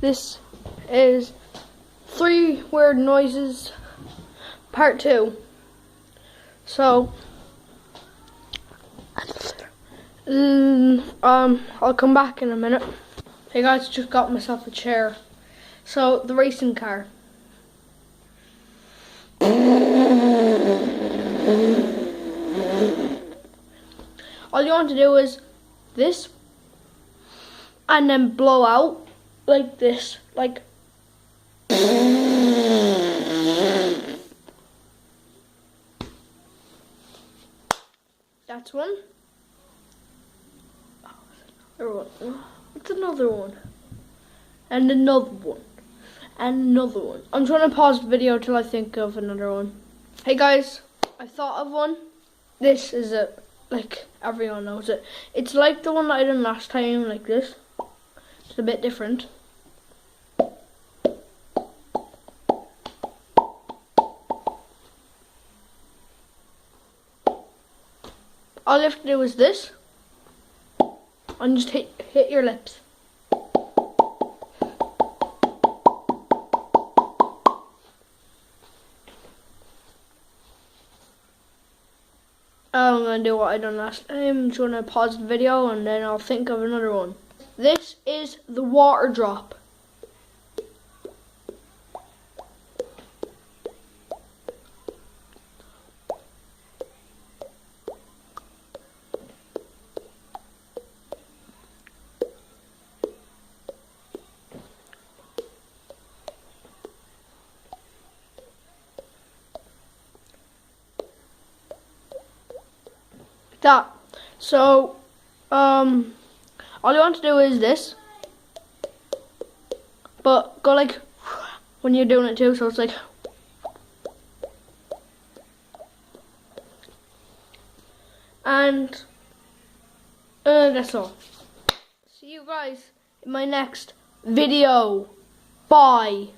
This is 3 weird noises, part 2. So, I'll come back in a minute. Hey guys, just got myself a chair. So, the racing car. All you want to do is this, and then blow out like this, like. That's one. What's another one? And another one. And another one. I'm trying to pause the video till I think of another one. Hey guys, I thought of one. This is it. Like, everyone knows it. It's like the one that I done last time, like this. It's a bit different. All you have to do is this, and just hit your lips. I'm gonna do what I done last time. I'm just gonna pause the video and then I'll think of another one. This is the water drop. That. So, all you want to do is this, but go like when you're doing it too, so it's like, and that's all. See you guys in my next video. Bye.